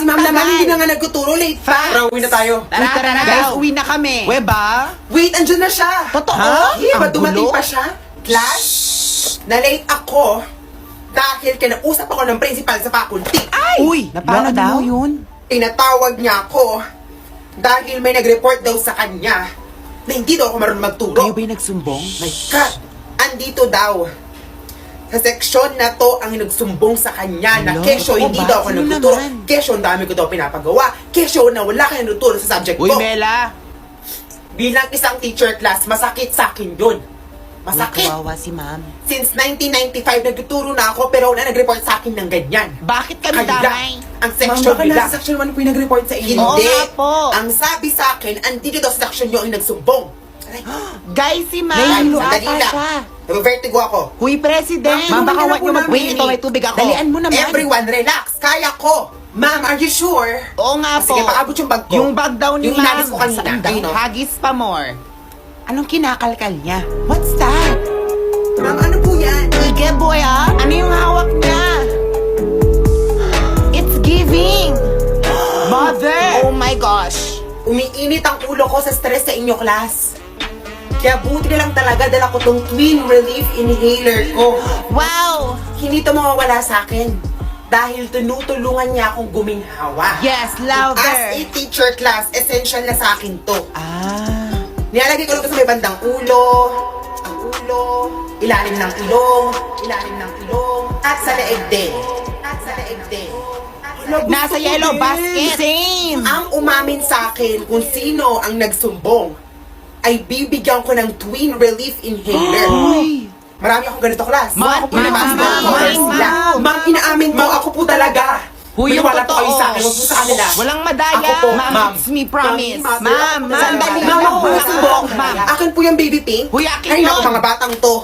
Si ma'am naman, hindi na nga nagtuturo. Late pa. Tara, uwi na tayo. Tara na, guys, uwi na kami. Weba? Wait, andyan na siya. Totoo? Ha? Hindi ba Ang dumating gulo. pa siya? Class, na-late ako dahil kinausap ako ng principal sa faculty. Uy, Paano daw? yun? Tinatawag niya ako dahil may nag-report daw sa kanya na hindi daw ako marunong magturo. Kayo ba'y nagsumbong? My God! Andito daw. Sa seksyon na to ang nagsumbong sa kanya na Hello? kesyo hindi Ba? daw ako Sino nagtuturo. naman? Kesyo ang dami ko daw pinapagawa. Kesyo na wala ka nagtuturo sa subject Uy, ko. Bella! Bilang isang teacher class, masakit sa akin yun. Masakit. Kawawa si ma'am. Since 1995, nagtuturo na ako pero wala nag-report sa akin ng ganyan. Bakit kami Kayo damay? lang. Ang section nila. section 1 po yung nag-report sa inyo. Oo Hindi. nga po. Ang sabi sa akin, andito daw sa section nyo ang nagsumbong. Aray, Guys, si ma'am. Nahihilo sandali ata lang. siya. Vertigo ako. Huy, President. Ma'am, baka Tulungan huwag na niyo po mag-wait. namin. Ito, may tubig ako. Dalian mo naman. Everyone, relax. Kaya ko. Ma'am, are you sure? Oo nga po. Sige, paabot yung bag ko. Yung bag daw ni Yung ma'am. inalis ko kanina. Saan Ayun, oh. Hagis pa more. Anong kinakalkal niya? What's that? Ma'am, ano po yan? Ige, boy, ah. Ano yung hawak niya? It's giving. Mother! Oh my gosh. Umiinit ang ulo ko sa stress sa inyo, class. Kaya buti na lang talaga dala ko tong twin relief inhaler ko. Wow. Hindi to mawawala sa akin. Dahil tinutulungan niya akong guminhawa. Yes, As louder. a teacher class, essential na sa akin to. Ah. Nilalagay ko lang sa may bandang ulo, ang ulo, ilalim ng ilong, at sa leeg din. Nasa yellow basket. Same. Ang umamin sa akin kung sino ang nagsumbong ay bibigyan ko ng twin relief inhaler. Marami akong ganito, class. Ma'am, Mga ma'am, basketball ma'am, players ma'am, sila. ma'am. Ma'am, inaamin mo, ako po talaga. Huy, yung Maniwala po kayo totoo. sa akin, huwag po sa kanila. Walang madaya. Ako po, Ma'am, it's me, promise. Ma'am, Ma'am, sandali. ma'am. Ma'am, ako po yung sumbong. Ma'am. Akin po yung baby pink. Huy, akin Ay, yun. naku, mga batang to.